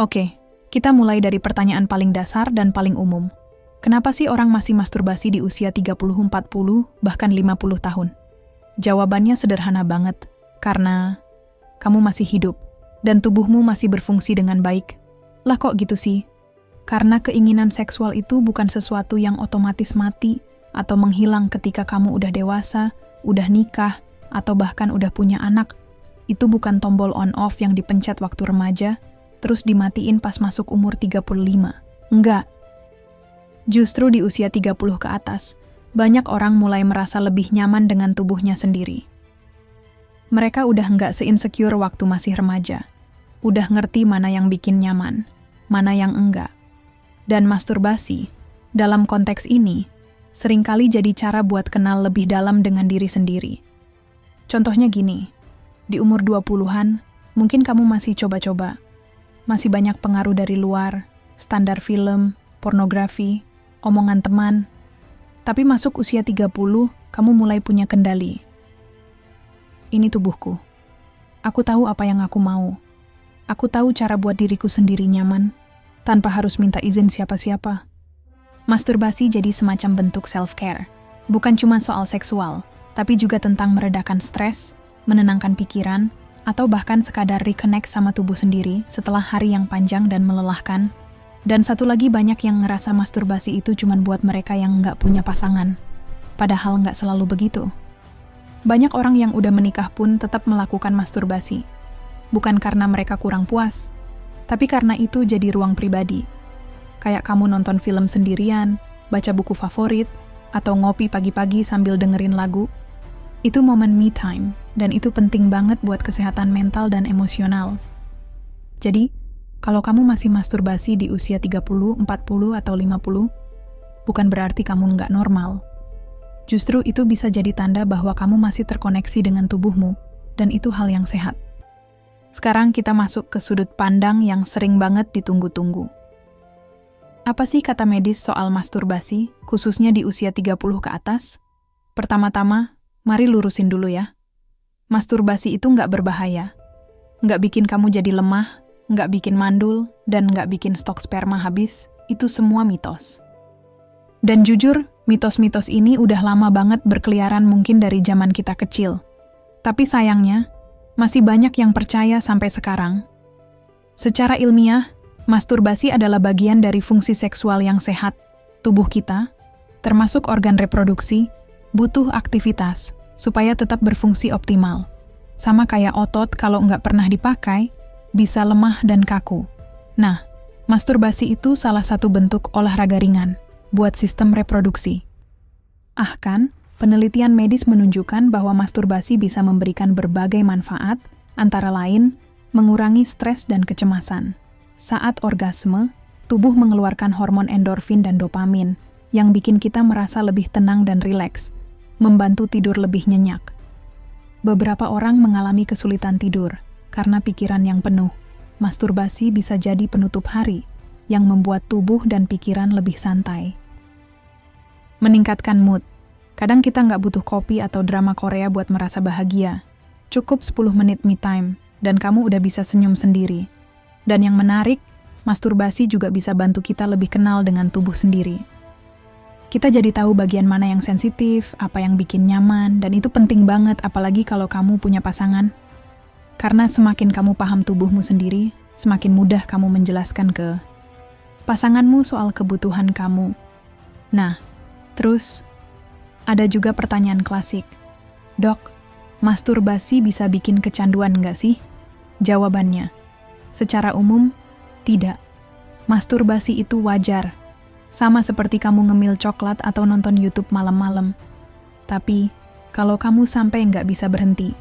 Oke, kita mulai dari pertanyaan paling dasar dan paling umum. Kenapa sih orang masih masturbasi di usia 30, 40, bahkan 50 tahun? Jawabannya sederhana banget, karena kamu masih hidup dan tubuhmu masih berfungsi dengan baik. Lah kok gitu sih? Karena keinginan seksual itu bukan sesuatu yang otomatis mati atau menghilang ketika kamu udah dewasa, udah nikah, atau bahkan udah punya anak. Itu bukan tombol on-off yang dipencet waktu remaja, terus dimatiin pas masuk umur 35. Enggak. Justru di usia 30 ke atas, banyak orang mulai merasa lebih nyaman dengan tubuhnya sendiri. Mereka udah enggak se-insecure waktu masih remaja. Udah ngerti mana yang bikin nyaman, mana yang enggak. Dan masturbasi, dalam konteks ini, seringkali jadi cara buat kenal lebih dalam dengan diri sendiri. Contohnya gini, di umur 20-an, mungkin kamu masih coba-coba. Masih banyak pengaruh dari luar, standar film, pornografi, omongan teman. Tapi masuk usia 30, kamu mulai punya kendali. Ini tubuhku. Aku tahu apa yang aku mau. Aku tahu cara buat diriku sendiri nyaman, tanpa harus minta izin siapa-siapa. Masturbasi jadi semacam bentuk self-care. Bukan cuma soal seksual, tapi juga tentang meredakan stres, menenangkan pikiran, atau bahkan sekadar reconnect sama tubuh sendiri setelah hari yang panjang dan melelahkan. Dan satu lagi, banyak yang ngerasa masturbasi itu cuma buat mereka yang nggak punya pasangan. Padahal nggak selalu begitu. Banyak orang yang udah menikah pun tetap melakukan masturbasi. Bukan karena mereka kurang puas, tapi karena itu jadi ruang pribadi. Kayak kamu nonton film sendirian, baca buku favorit, atau ngopi pagi-pagi sambil dengerin lagu. Itu momen me time, dan itu penting banget buat kesehatan mental dan emosional. Jadi, kalau kamu masih masturbasi di usia 30, 40, atau 50, bukan berarti kamu nggak normal. Justru itu bisa jadi tanda bahwa kamu masih terkoneksi dengan tubuhmu, dan itu hal yang sehat. Sekarang kita masuk ke sudut pandang yang sering banget ditunggu-tunggu. Apa sih kata medis soal masturbasi, khususnya di usia 30 ke atas? Pertama-tama, mari lurusin dulu ya. Masturbasi itu nggak berbahaya. Nggak bikin kamu jadi lemah, nggak bikin mandul, dan nggak bikin stok sperma habis. Itu semua mitos. Dan jujur, mitos-mitos ini udah lama banget berkeliaran mungkin dari zaman kita kecil. Tapi sayangnya, masih banyak yang percaya sampai sekarang. Secara ilmiah, masturbasi adalah bagian dari fungsi seksual yang sehat. Tubuh kita, termasuk organ reproduksi, butuh aktivitas supaya tetap berfungsi optimal. Sama kayak otot kalau nggak pernah dipakai, bisa lemah dan kaku. Nah, masturbasi itu salah satu bentuk olahraga ringan buat sistem reproduksi. Kan, penelitian medis menunjukkan bahwa masturbasi bisa memberikan berbagai manfaat, antara lain mengurangi stres dan kecemasan. Saat orgasme, tubuh mengeluarkan hormon endorfin dan dopamin yang bikin kita merasa lebih tenang dan rileks, membantu tidur lebih nyenyak. Beberapa orang mengalami kesulitan tidur karena pikiran yang penuh. Masturbasi bisa jadi penutup hari yang membuat tubuh dan pikiran lebih santai. Meningkatkan mood. Kadang kita nggak butuh kopi atau drama Korea buat merasa bahagia. Cukup 10 menit me time, dan kamu udah bisa senyum sendiri. Dan yang menarik, masturbasi juga bisa bantu kita lebih kenal dengan tubuh sendiri. Kita jadi tahu bagian mana yang sensitif, apa yang bikin nyaman, dan itu penting banget apalagi kalau kamu punya pasangan. Karena semakin kamu paham tubuhmu sendiri, semakin mudah kamu menjelaskan ke pasanganmu soal kebutuhan kamu. Nah, terus ada juga pertanyaan klasik. Dok, masturbasi bisa bikin kecanduan nggak sih? Jawabannya, secara umum, tidak. Masturbasi itu wajar. Sama seperti kamu ngemil coklat atau nonton YouTube malam-malam. Tapi, kalau kamu sampai nggak bisa berhenti,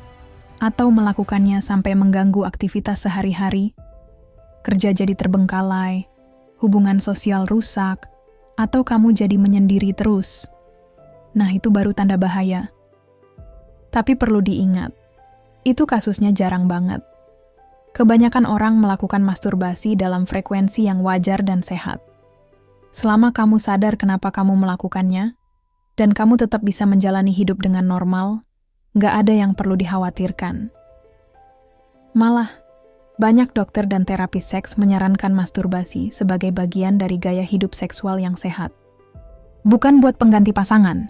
atau melakukannya sampai mengganggu aktivitas sehari-hari, kerja jadi terbengkalai, hubungan sosial rusak, atau kamu jadi menyendiri terus, nah itu baru tanda bahaya. Tapi perlu diingat, itu kasusnya jarang banget. Kebanyakan orang melakukan masturbasi dalam frekuensi yang wajar dan sehat. Selama kamu sadar kenapa kamu melakukannya, dan kamu tetap bisa menjalani hidup dengan normal, nggak ada yang perlu dikhawatirkan. Malah, Banyak dokter dan terapis seks menyarankan masturbasi sebagai bagian dari gaya hidup seksual yang sehat. Bukan buat pengganti pasangan,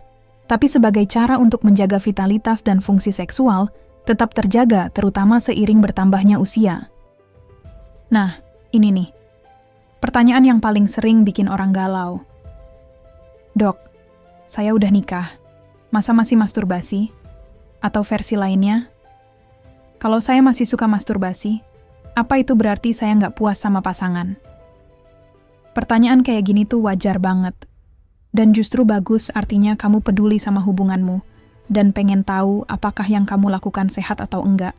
tapi sebagai cara untuk menjaga vitalitas dan fungsi seksual tetap terjaga terutama seiring bertambahnya usia. Nah, ini nih. Pertanyaan yang paling sering bikin orang galau. Dok, saya udah nikah. Masa masih masturbasi? Atau versi lainnya? Kalau saya masih suka masturbasi, apa itu berarti saya nggak puas sama pasangan? Pertanyaan kayak gini tuh wajar banget. Dan justru bagus artinya kamu peduli sama hubunganmu dan pengen tahu apakah yang kamu lakukan sehat atau enggak.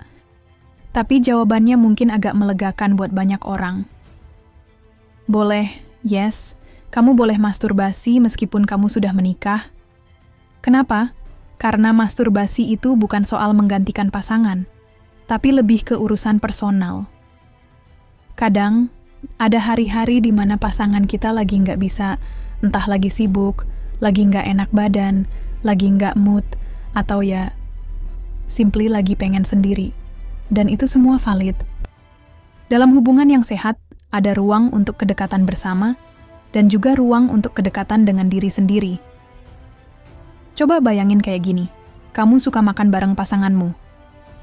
Tapi jawabannya mungkin agak melegakan buat banyak orang. Boleh, yes, kamu boleh masturbasi meskipun kamu sudah menikah. Kenapa? Karena masturbasi itu bukan soal menggantikan pasangan, tapi lebih ke urusan personal. Kadang, ada hari-hari di mana pasangan kita lagi nggak bisa, entah lagi sibuk, lagi nggak enak badan, lagi nggak mood, atau ya, simply lagi pengen sendiri. Dan itu semua valid. Dalam hubungan yang sehat, ada ruang untuk kedekatan bersama, dan juga ruang untuk kedekatan dengan diri sendiri. Coba bayangin kayak gini, kamu suka makan bareng pasanganmu,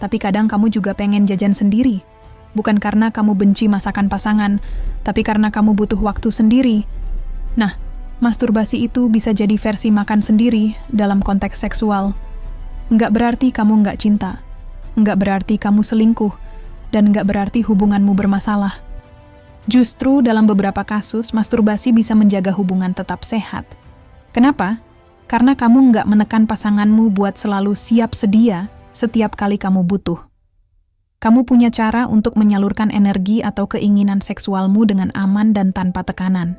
tapi kadang kamu juga pengen jajan sendiri. Bukan karena kamu benci masakan pasangan, tapi karena kamu butuh waktu sendiri. Nah, masturbasi itu bisa jadi versi makan sendiri dalam konteks seksual. Nggak berarti kamu nggak cinta, nggak berarti kamu selingkuh, dan nggak berarti hubunganmu bermasalah. Justru dalam beberapa kasus, masturbasi bisa menjaga hubungan tetap sehat. Kenapa? Karena kamu nggak menekan pasanganmu buat selalu siap sedia setiap kali kamu butuh. Kamu punya cara untuk menyalurkan energi atau keinginan seksualmu dengan aman dan tanpa tekanan.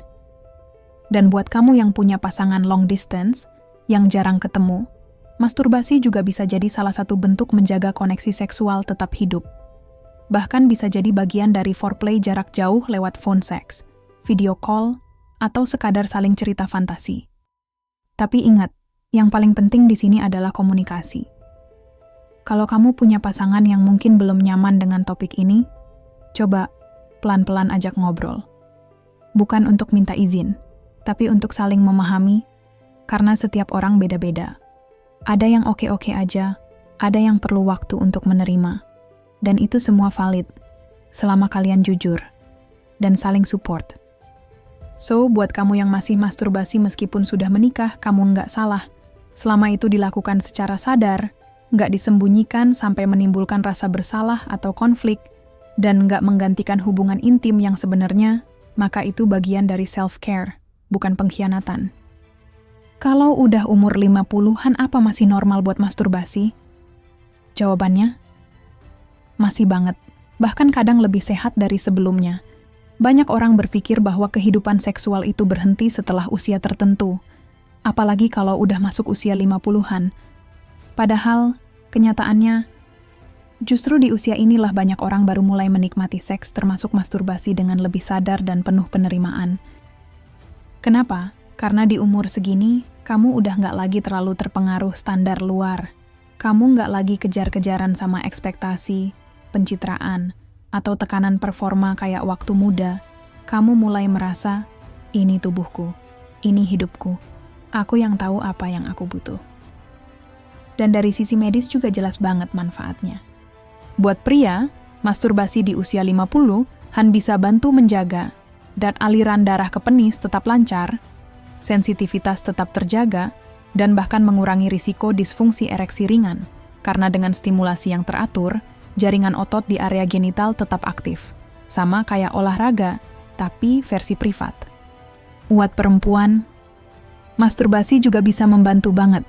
Dan buat kamu yang punya pasangan long distance, yang jarang ketemu, masturbasi juga bisa jadi salah satu bentuk menjaga koneksi seksual tetap hidup. Bahkan bisa jadi bagian dari foreplay jarak jauh lewat phone sex, video call, atau sekadar saling cerita fantasi. Tapi ingat, yang paling penting di sini adalah komunikasi. Kalau kamu punya pasangan yang mungkin belum nyaman dengan topik ini, coba pelan-pelan ajak ngobrol. Bukan untuk minta izin, tapi untuk saling memahami, karena setiap orang beda-beda. Ada yang oke-oke aja, ada yang perlu waktu untuk menerima. Dan itu semua valid, selama kalian jujur, dan saling support. So, buat kamu yang masih masturbasi meskipun sudah menikah, kamu nggak salah. Selama itu dilakukan secara sadar, nggak disembunyikan sampai menimbulkan rasa bersalah atau konflik, dan nggak menggantikan hubungan intim yang sebenarnya, maka itu bagian dari self-care, bukan pengkhianatan. Kalau udah umur 50-an, apa masih normal buat masturbasi? Jawabannya, masih banget. Bahkan kadang lebih sehat dari sebelumnya. Banyak orang berpikir bahwa kehidupan seksual itu berhenti setelah usia tertentu, apalagi kalau udah masuk usia 50-an. Padahal, kenyataannya, justru di usia inilah banyak orang baru mulai menikmati seks termasuk masturbasi dengan lebih sadar dan penuh penerimaan. Kenapa? Karena di umur segini, kamu udah nggak lagi terlalu terpengaruh standar luar. Kamu nggak lagi kejar-kejaran sama ekspektasi, pencitraan, atau tekanan performa kayak waktu muda. Kamu mulai merasa, ini tubuhku, ini hidupku, aku yang tahu apa yang aku butuh. Dan dari sisi medis juga jelas banget manfaatnya. Buat pria, masturbasi di usia 50-an bisa bantu menjaga dan aliran darah ke penis tetap lancar, sensitivitas tetap terjaga, dan bahkan mengurangi risiko disfungsi ereksi ringan, karena dengan stimulasi yang teratur, jaringan otot di area genital tetap aktif. Sama kayak olahraga, tapi versi privat. Buat perempuan, masturbasi juga bisa membantu banget.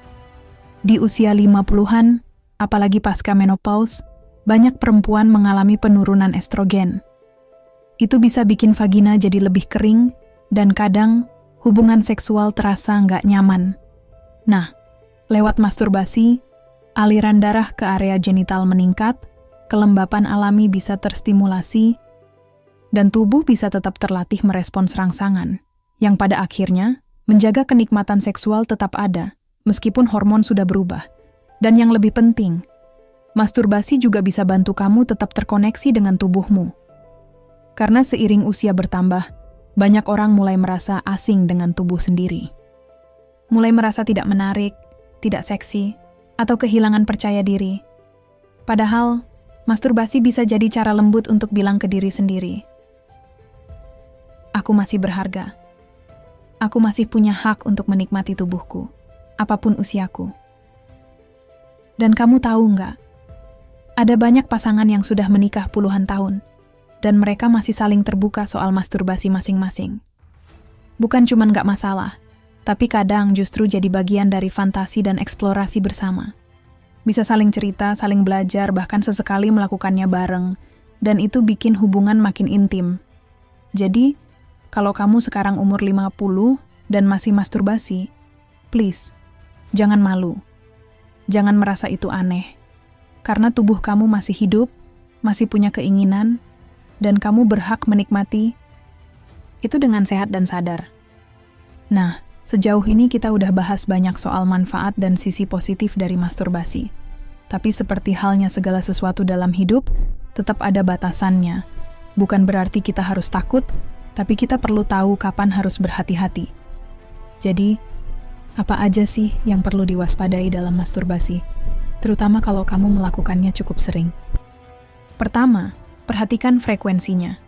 Di usia 50-an, apalagi pasca menopause, banyak perempuan mengalami penurunan estrogen. Itu bisa bikin vagina jadi lebih kering, dan kadang hubungan seksual terasa nggak nyaman. Nah, lewat masturbasi, aliran darah ke area genital meningkat, kelembapan alami bisa terstimulasi, dan tubuh bisa tetap terlatih merespons rangsangan, yang pada akhirnya menjaga kenikmatan seksual tetap ada, meskipun hormon sudah berubah. Dan yang lebih penting, masturbasi juga bisa bantu kamu tetap terkoneksi dengan tubuhmu, Karena seiring usia bertambah, banyak orang mulai merasa asing dengan tubuh sendiri. Mulai merasa tidak menarik, tidak seksi, atau kehilangan percaya diri. Padahal, masturbasi bisa jadi cara lembut untuk bilang ke diri sendiri, "Aku masih berharga. Aku masih punya hak untuk menikmati tubuhku, apapun usiaku." Dan kamu tahu nggak? Ada banyak pasangan yang sudah menikah puluhan tahun, dan mereka masih saling terbuka soal masturbasi masing-masing. Bukan cuma nggak masalah, tapi kadang justru jadi bagian dari fantasi dan eksplorasi bersama. Bisa saling cerita, saling belajar, bahkan sesekali melakukannya bareng, dan itu bikin hubungan makin intim. Jadi, kalau kamu sekarang umur 50 dan masih masturbasi, please, jangan malu. Jangan merasa itu aneh. Karena tubuh kamu masih hidup, masih punya keinginan, dan kamu berhak menikmati itu dengan sehat dan sadar. Nah, sejauh ini kita udah bahas banyak soal manfaat dan sisi positif dari masturbasi. Tapi seperti halnya segala sesuatu dalam hidup, tetap ada batasannya. Bukan berarti kita harus takut, tapi kita perlu tahu kapan harus berhati-hati. Jadi, apa aja sih yang perlu diwaspadai dalam masturbasi? Terutama kalau kamu melakukannya cukup sering. Pertama, perhatikan frekuensinya.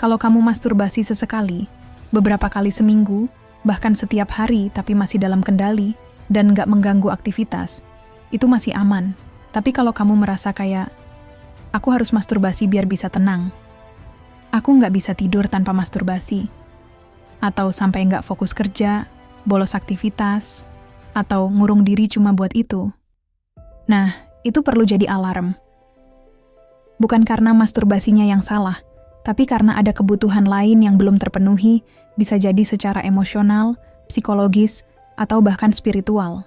Kalau kamu masturbasi sesekali, beberapa kali seminggu, bahkan setiap hari tapi masih dalam kendali, dan nggak mengganggu aktivitas, itu masih aman. Tapi kalau kamu merasa kayak, "Aku harus masturbasi biar bisa tenang," "Aku nggak bisa tidur tanpa masturbasi," atau sampai nggak fokus kerja, bolos aktivitas, atau ngurung diri cuma buat itu, nah, itu perlu jadi alarm. Bukan karena masturbasinya yang salah, tapi karena ada kebutuhan lain yang belum terpenuhi, bisa jadi secara emosional, psikologis, atau bahkan spiritual.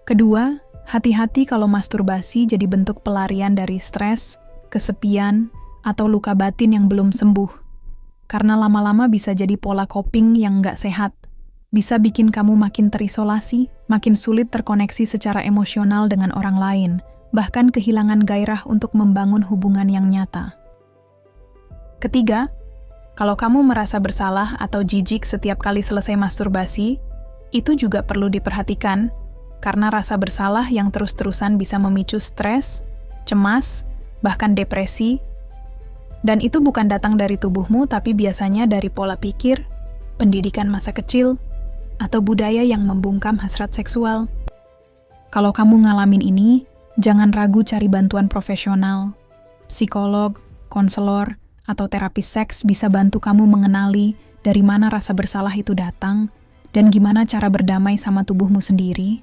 Kedua, hati-hati kalau masturbasi jadi bentuk pelarian dari stres, kesepian, atau luka batin yang belum sembuh. Karena lama-lama bisa jadi pola coping yang nggak sehat. Bisa bikin kamu makin terisolasi, makin sulit terkoneksi secara emosional dengan orang lain, bahkan kehilangan gairah untuk membangun hubungan yang nyata. Ketiga, kalau kamu merasa bersalah atau jijik setiap kali selesai masturbasi, itu juga perlu diperhatikan, karena rasa bersalah yang terus-terusan bisa memicu stres, cemas, bahkan depresi, dan itu bukan datang dari tubuhmu tapi biasanya dari pola pikir, pendidikan masa kecil, atau budaya yang membungkam hasrat seksual. Kalau kamu ngalamin ini, jangan ragu cari bantuan profesional. Psikolog, konselor, atau terapis seks bisa bantu kamu mengenali dari mana rasa bersalah itu datang dan gimana cara berdamai sama tubuhmu sendiri.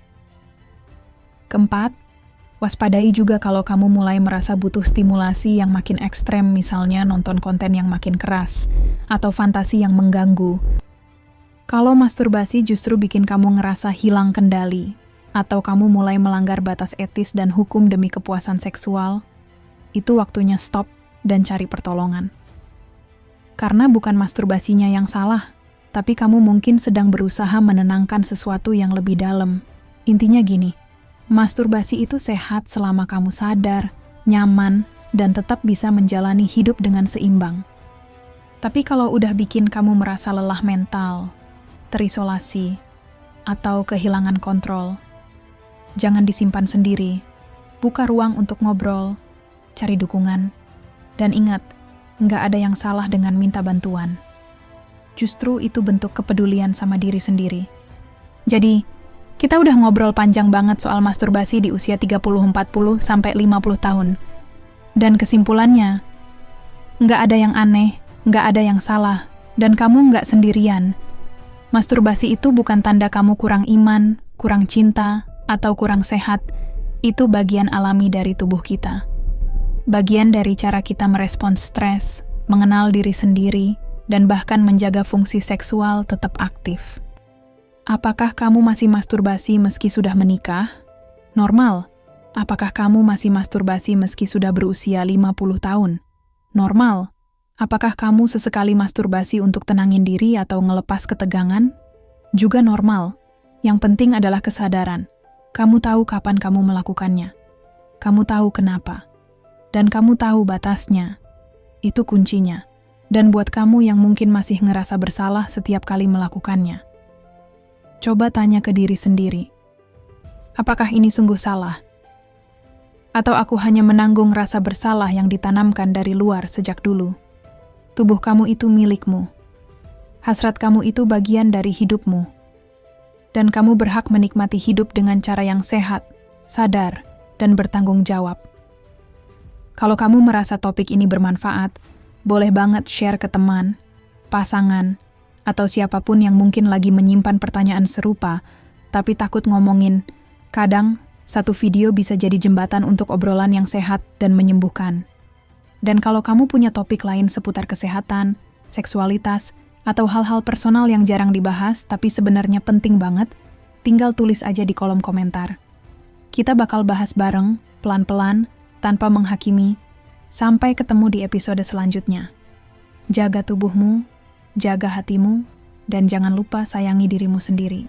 Keempat, waspadai juga kalau kamu mulai merasa butuh stimulasi yang makin ekstrem, misalnya nonton konten yang makin keras, atau fantasi yang mengganggu. Kalau masturbasi justru bikin kamu ngerasa hilang kendali, atau kamu mulai melanggar batas etis dan hukum demi kepuasan seksual, itu waktunya stop dan cari pertolongan. Karena bukan masturbasinya yang salah, tapi kamu mungkin sedang berusaha menenangkan sesuatu yang lebih dalam. Intinya gini, masturbasi itu sehat selama kamu sadar, nyaman, dan tetap bisa menjalani hidup dengan seimbang. Tapi kalau udah bikin kamu merasa lelah mental, terisolasi, atau kehilangan kontrol, jangan disimpan sendiri. Buka ruang untuk ngobrol, cari dukungan, dan ingat, nggak ada yang salah dengan minta bantuan. Justru itu bentuk kepedulian sama diri sendiri. Jadi, kita udah ngobrol panjang banget soal masturbasi di usia 30-40 sampai 50 tahun. Dan kesimpulannya, nggak ada yang aneh, nggak ada yang salah, dan kamu nggak sendirian. Masturbasi itu bukan tanda kamu kurang iman, kurang cinta, atau kurang sehat. Itu bagian alami dari tubuh kita. Bagian dari cara kita merespons stres, mengenal diri sendiri, dan bahkan menjaga fungsi seksual tetap aktif. Apakah kamu masih masturbasi meski sudah menikah? Normal. Apakah kamu masih masturbasi meski sudah berusia 50 tahun? Normal. Apakah kamu sesekali masturbasi untuk tenangin diri atau ngelepas ketegangan? Juga normal. Yang penting adalah kesadaran. Kamu tahu kapan kamu melakukannya. Kamu tahu kenapa. Dan kamu tahu batasnya. Itu kuncinya. Dan buat kamu yang mungkin masih ngerasa bersalah setiap kali melakukannya, coba tanya ke diri sendiri, apakah ini sungguh salah? Atau aku hanya menanggung rasa bersalah yang ditanamkan dari luar sejak dulu? Tubuh kamu itu milikmu. Hasrat kamu itu bagian dari hidupmu. Dan kamu berhak menikmati hidup dengan cara yang sehat, sadar, dan bertanggung jawab. Kalau kamu merasa topik ini bermanfaat, boleh banget share ke teman, pasangan, atau siapapun yang mungkin lagi menyimpan pertanyaan serupa, tapi takut ngomongin. Kadang, satu video bisa jadi jembatan untuk obrolan yang sehat dan menyembuhkan. Dan kalau kamu punya topik lain seputar kesehatan, seksualitas, atau hal-hal personal yang jarang dibahas tapi sebenarnya penting banget, tinggal tulis aja di kolom komentar. Kita bakal bahas bareng, pelan-pelan, tanpa menghakimi. Sampai ketemu di episode selanjutnya. Jaga tubuhmu, jaga hatimu, dan jangan lupa sayangi dirimu sendiri.